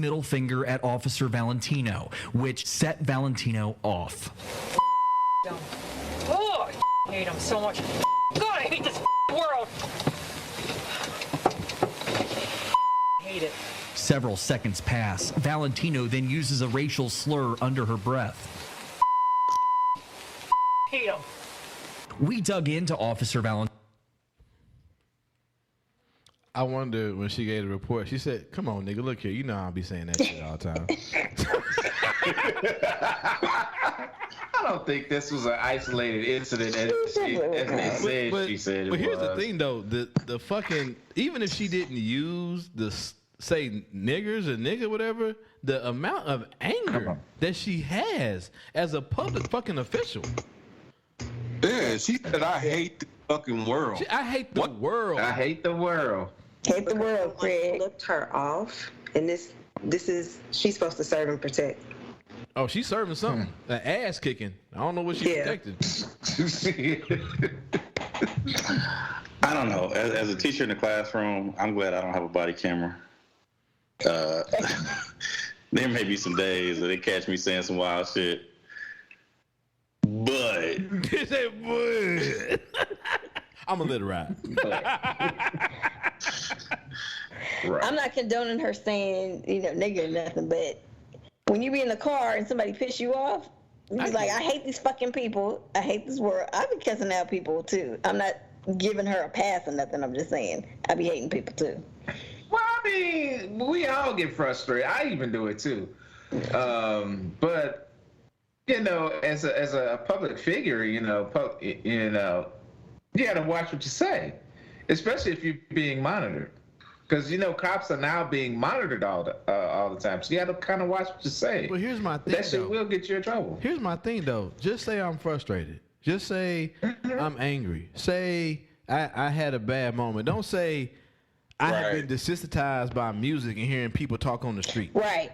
middle finger at Officer Valentino, which set Valentino off. Oh, I hate him so much. God, I hate this world. I hate it. Several seconds pass. Valentino then uses a racial slur under her breath. Hate him. We dug into Officer Valentino. I wonder when she gave the report, she said, "Come on, nigga, look here. You know I'll be saying that shit all the time." I don't think this was an isolated incident as they said she said it was. But here's the thing, though. The fucking, even if she didn't use the, say, niggers or nigga, whatever, the amount of anger that she has as a public fucking official. Yeah, she said, "I hate the fucking world." I hate the world. I hate the world. Hate the world, Cred. Flipped her off, and this is, she's supposed to serve and protect. Oh, she's serving something. An ass kicking. I don't know what she protected. I don't know. As a teacher in the classroom, I'm glad I don't have a body camera. There may be some days that they catch me saying some wild shit. But I'm gonna let it ride. Right. I'm not condoning her saying, nigga or nothing, but when you be in the car and somebody piss you off, you be like, I hate these fucking people. I hate this world. I be cussing out people too. I'm not giving her a pass or nothing. I'm just saying I be hating people too. Well, I mean, we all get frustrated. I even do it too. But as a public figure, you got to watch what you say, especially if you're being monitored. Because cops are now being monitored all the time, so you got to kind of watch what you say. But here's my thing, that shit will get you in trouble. Here's my thing, though. Just say I'm frustrated. Just say I'm angry. Say I had a bad moment. Don't say I have been desensitized by music and hearing people talk on the street. Right.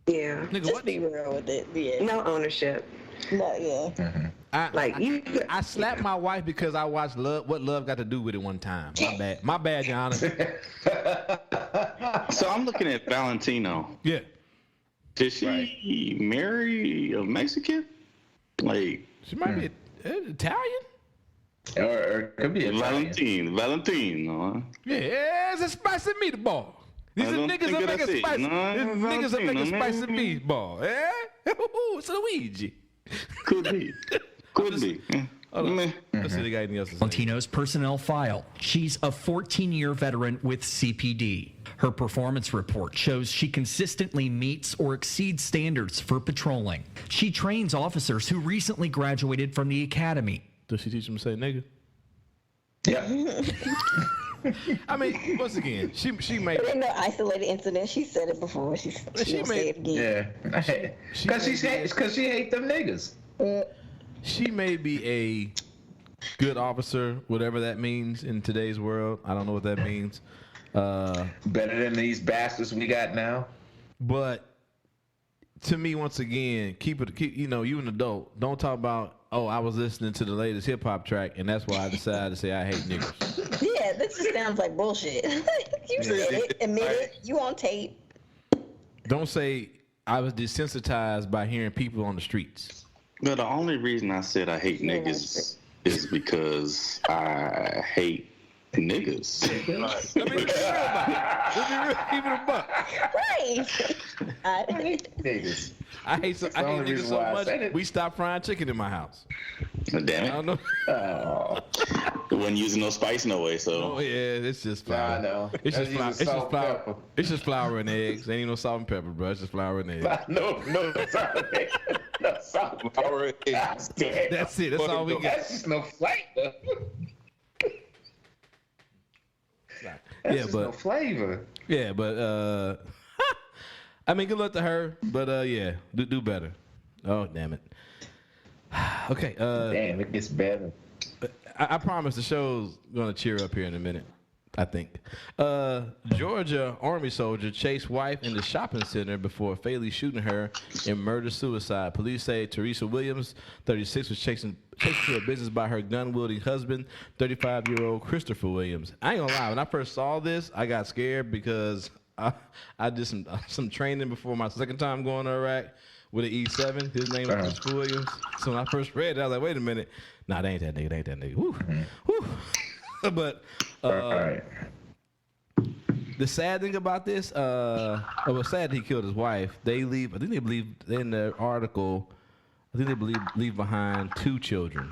Yeah. Nigga, just be real with it. Yeah. No ownership. No. Yeah. Mm-hmm. I slapped my wife because I watched What Love Got to Do with It one time. My bad, Your Honor. So I'm looking at Valentino. Yeah. Did she marry a Mexican? Like, she might be Italian. Or it could be Valentino. Yeah, it's a spicy meatball. These are niggas that make a spicy. Niggas that make a spicy meatball. Eh? It's Luigi. Could be. Let's see if they got anything else to say. Valentino's personnel file. She's a 14-year veteran with CPD. Her performance report shows she consistently meets or exceeds standards for patrolling. She trains officers who recently graduated from the academy. Does she teach them to say nigga? Yeah. I mean, once again, she made. There ain't no isolated incident. She said it before. She made say it again. Yeah. Because she hate them niggas. She may be a good officer, whatever that means in today's world. I don't know what that means. Better than these bastards we got now. But to me, once again, keep you an adult. Don't talk about, I was listening to the latest hip hop track and that's why I decided to say I hate niggas. Yeah, this just sounds like bullshit. You said it, admit it, you on tape. Don't say I was desensitized by hearing people on the streets. No, the only reason I said I hate niggas is because I hate niggas. Let me be real about it. Let me keep it a buck. Right. I hate niggas. I hate niggas so much. We stopped frying chicken in my house. Damn it. I don't know. It wasn't using no spice no way, so. Oh yeah, it's just flour. I know. It's just flour. It's just flour and eggs. Ain't even no salt and pepper, bro. It's just flour and eggs. No salt and eggs. No salt and pepper. That's it. That's all we got. That's just no flavor. No flavor. Yeah, but I mean, good luck to her. But yeah, do better. Oh damn it. Okay. Damn, it gets better. I promise the show's gonna cheer up here in a minute. I think. Georgia Army soldier chased wife in the shopping center before fatally shooting her in murder-suicide. Police say Teresa Williams, 36, was chased to her business by her gun-wielding husband, 35-year-old Christopher Williams. I ain't gonna lie, when I first saw this, I got scared because I did some training before my second time going to Iraq with an E7. His name was Chris Williams. So when I first read it, I was like, wait a minute. Nah, that ain't that nigga. Woo. Woo. But the sad thing about this, it was sad he killed his wife. I think they believe in the article, leave behind 2 children.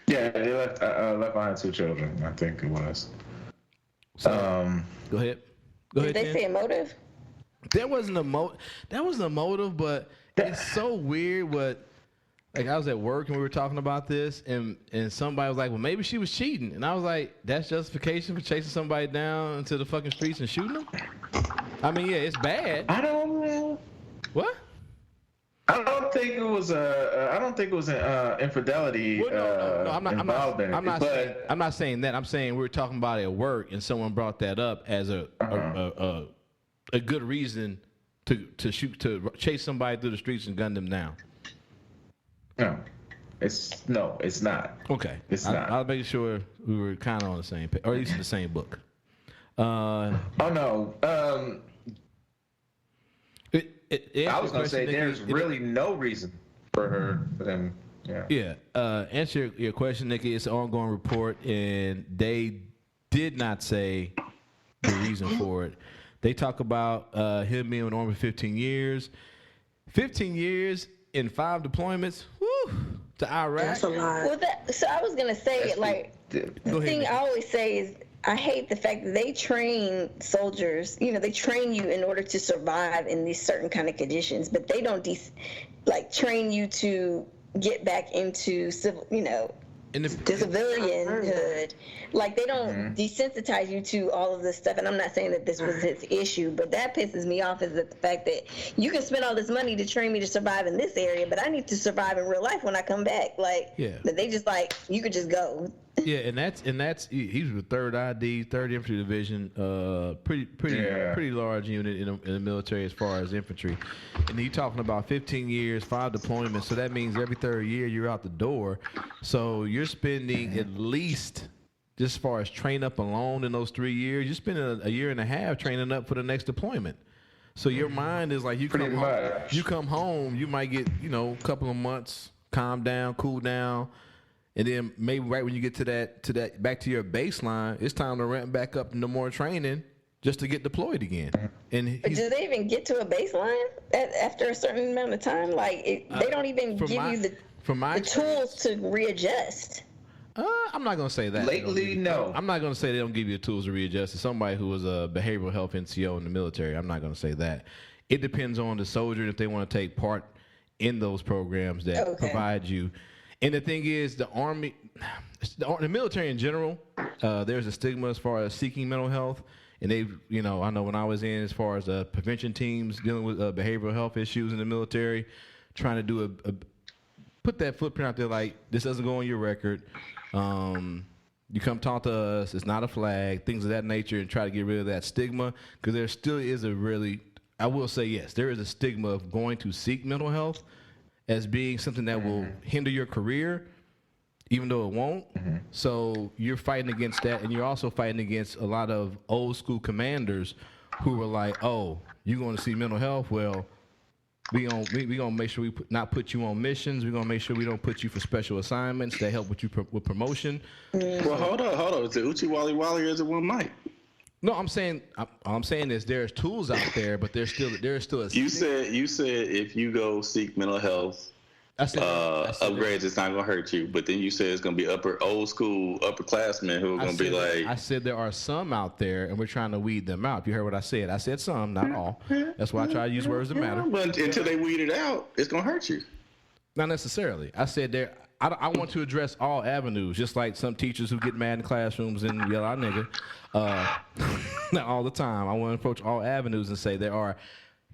Yeah, they left behind 2 children, I think it was. So, go ahead. Did they Jen. say a motive? That wasn't a motive, but it's so weird what. Like, I was at work and we were talking about this, and somebody was like, well, maybe she was cheating. And I was like, that's justification for chasing somebody down into the fucking streets and shooting them? I mean, yeah, it's bad. I don't know. What? I don't think it was infidelity. Well, no, I'm not saying that. I'm saying we were talking about it at work, and someone brought that up as a good reason to chase somebody through the streets and gun them down. No, it's not. Okay, it's not. I'll make sure we were kind of on the same page, or at least in the same book. Oh no. I was gonna say there's really no reason for them. Yeah. Yeah. Answer your question, Nikki. It's an ongoing report, and they did not say the reason for it. They talk about him being in the Army for 15 years. 15 years in 5 deployments. Woo! To Iraq. That's a lot. Well, so I was gonna say, the thing I always say is, I hate the fact that they train soldiers. They train you in order to survive in these certain kind of conditions, but they don't train you to get back into civil, civilianhood. Like, they don't desensitize you to all of this stuff. And I'm not saying that this was his issue, but that pisses me off, is that the fact that you can spend all this money to train me to survive in this area, but I need to survive in real life when I come back. Like, that they just you could just go. Yeah, and that's he's with 3rd ID, 3rd Infantry Division, pretty large unit in the military as far as infantry. And you're talking about 15 years, 5 deployments, so that means every 3rd year you're out the door. So you're spending at least, just as far as train up alone in those 3 years, you're spending a year and a half training up for the next deployment. So your mind is like, you come home, you might get a couple of months, calm down, cool down. And then maybe right when you get to that back to your baseline, it's time to ramp back up into more training just to get deployed again. And do they even get to a baseline after a certain amount of time? They don't even give you the tools to readjust. I'm not gonna say that. Lately, no. I'm not gonna say they don't give you the tools to readjust. As somebody who was a behavioral health NCO in the military, I'm not gonna say that. It depends on the soldier if they want to take part in those programs that provide you. And the thing is, the Army, the military in general, there's a stigma as far as seeking mental health. And I know when I was in, as far as prevention teams dealing with behavioral health issues in the military, trying to do put that footprint out there, like, this doesn't go on your record. You come talk to us, it's not a flag, things of that nature, and try to get rid of that stigma. Because there still is I will say yes, there is a stigma of going to seek mental health as being something that will hinder your career, even though it won't. So you're fighting against that, and you're also fighting against a lot of old school commanders who were like, oh, you're going to see mental health? Well, we gonna make sure we not put you on missions. We're going to make sure we don't put you for special assignments that help with you with promotion. Well, hold on. Is it Uchi Wally Wally, or is it one mic? No, I'm saying is there's tools out there, but there is still a. You said if you go seek mental health upgrades, it's not gonna hurt you. But then you said it's gonna be old school upperclassmen who are gonna be like. I said there are some out there, and we're trying to weed them out. If you heard what I said, I said some, not all. That's why I try to use words that matter. But until they weed it out, it's gonna hurt you. Not necessarily. I said there. I want to address all avenues, just like some teachers who get mad in classrooms and yell out nigga. Not all the time. I want to approach all avenues and say there are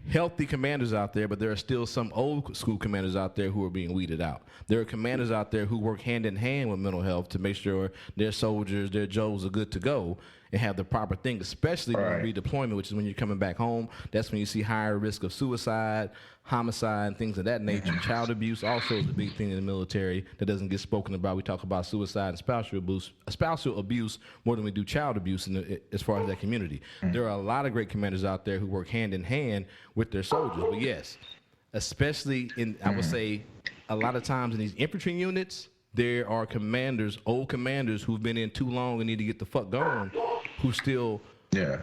healthy commanders out there, but there are still some old school commanders out there who are being weeded out. There are commanders out there who work hand in hand with mental health to make sure their soldiers, their Joes are good to go. and have the proper thing, especially Right. during redeployment, which is when you're coming back home. That's when you see higher risk of suicide, homicide, and things of that nature. Child abuse also is a big thing in the military that doesn't get spoken about. We talk about suicide and spousal abuse more than we do child abuse as far as that community. There are a lot of great commanders out there who work hand in hand with their soldiers. But yes, especially in, I would say, a lot of times in these infantry units, there are commanders, old commanders who've been in too long and need to get the fuck gone, who still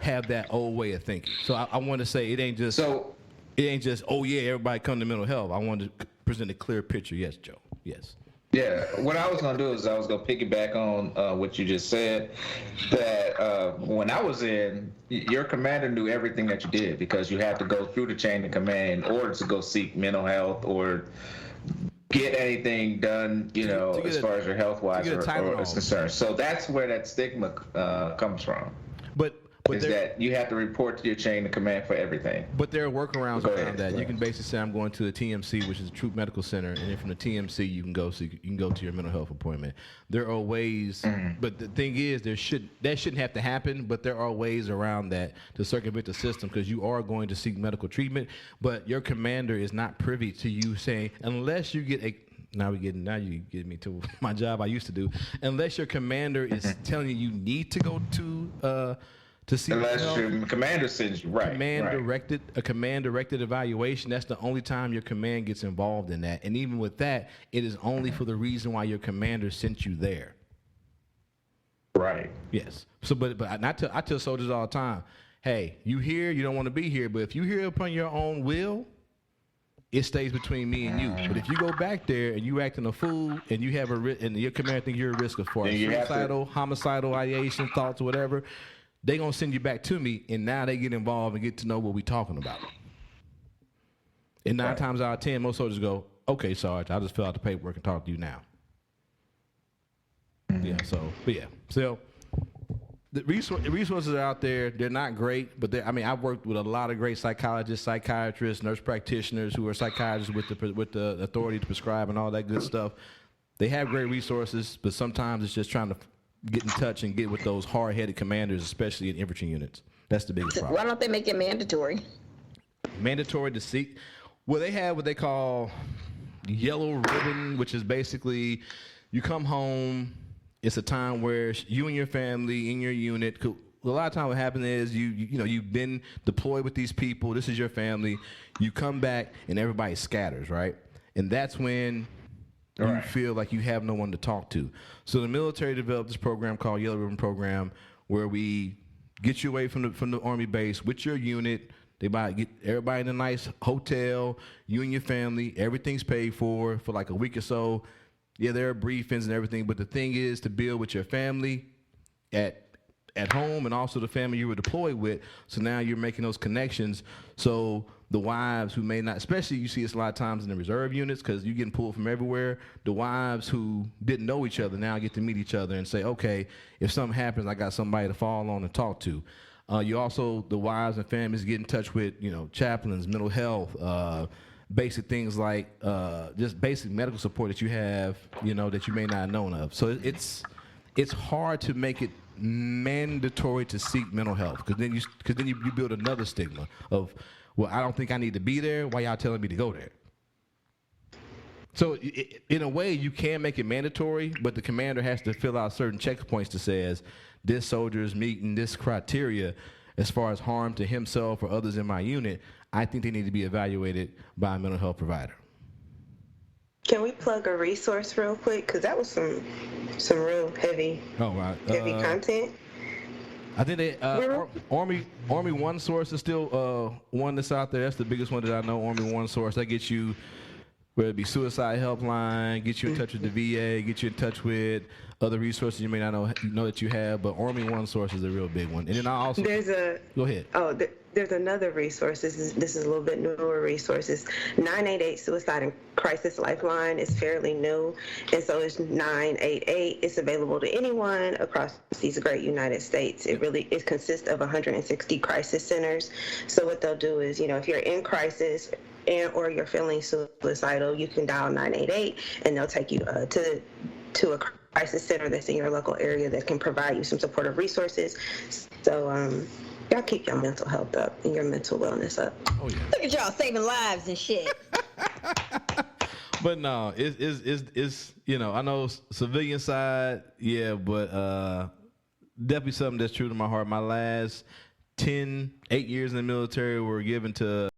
have that old way of thinking. So I want to say it ain't just oh yeah, everybody come to mental health. I want to present a clear picture. Yes, Joe. Yes. Yeah, what I was gonna do is I was gonna piggyback on what you just said. That when I was in, your commander knew everything that you did because you had to go through the chain of command in order to go seek mental health or get anything done, as far as your health wise or is concerned. So that's where that stigma comes from. But is that you have to report to your chain of command for everything. But there are workarounds around that. You can basically say, I'm going to the TMC, which is a Troop Medical Center, and then from the TMC you can go to your mental health appointment. There are ways, but the thing is, that shouldn't have to happen. But there are ways around that to circumvent the system because you are going to seek medical treatment, but your commander is not privy to you saying unless you get a. Now you get me to my job I used to do. Unless your commander is telling you need to go to see unless your commander sends you a command directed evaluation. That's the only time your command gets involved in that. And even with that, it is only for the reason why your commander sent you there. Right. Yes. So, but I tell soldiers all the time, hey, you here, you don't want to be here, but if you here upon your own will, it stays between me and you. But if you go back there and you acting a fool and you have and your commander think you're a risk as far as suicidal, homicidal ideation, thoughts, whatever, they gonna send you back to me, and now they get involved and get to know what we talking about. And 9 times out of 10, most soldiers go, "Okay, Sarge, I just fill out the paperwork and talk to you now." Yeah. So the resources are out there. They're not great, but I've worked with a lot of great psychologists, psychiatrists, nurse practitioners who are psychiatrists with the authority to prescribe and all that good stuff. They have great resources, but sometimes it's just trying to get in touch and get with those hard-headed commanders, especially in infantry units. That's the biggest problem. Why don't they make it mandatory? Mandatory to seek. Well, they have what they call yellow ribbon, which is basically you come home. It's a time where you and your family in your unit. A lot of times what happens is you've been deployed with these people. This is your family. You come back and everybody scatters, right? And that's when you feel like you have no one to talk to. So the military developed this program called Yellow Ribbon Program, where we get you away from the Army base with your unit. They get everybody in a nice hotel, you and your family. Everything's paid for like a week or so. Yeah, there are briefings and everything, but the thing is to build with your family at home and also the family you were deployed with. So now you're making those connections. So the wives who may not, especially you see this a lot of times in the reserve units because you're getting pulled from everywhere. The wives who didn't know each other now get to meet each other and say, okay, if something happens, I got somebody to fall on and talk to. You also, the wives and families get in touch with, chaplains, mental health, basic things like just basic medical support that you have, that you may not have known of. So it's hard to make it mandatory to seek mental health because then you build another stigma of, well, I don't think I need to be there. Why y'all telling me to go there? So in a way, you can make it mandatory, but the commander has to fill out certain checkpoints that says this soldier is meeting this criteria as far as harm to himself or others in my unit. I think they need to be evaluated by a mental health provider. Can we plug a resource real quick? Because that was some real heavy content. I think they Army One Source is still one that's out there. That's the biggest one that I know. Army One Source that gets you, whether it be suicide helpline, get you in touch with the VA, get you in touch with other resources you may not know that you have. But Army One Source is a real big one. And then I also go ahead. There's another resource. This is a little bit newer resources. 988 Suicide and Crisis Lifeline is fairly new, and so is 988. It's available to anyone across these great United States. It consists of 160 crisis centers. So what they'll do is, if you're in crisis or you're feeling suicidal, you can dial 988, and they'll take you to a crisis center that's in your local area that can provide you some supportive resources. So y'all keep your mental health up and your mental wellness up. Oh yeah. Look at y'all saving lives and shit. But no, it's I know civilian side, yeah, but definitely something that's true to my heart. My last 8 years in the military were given to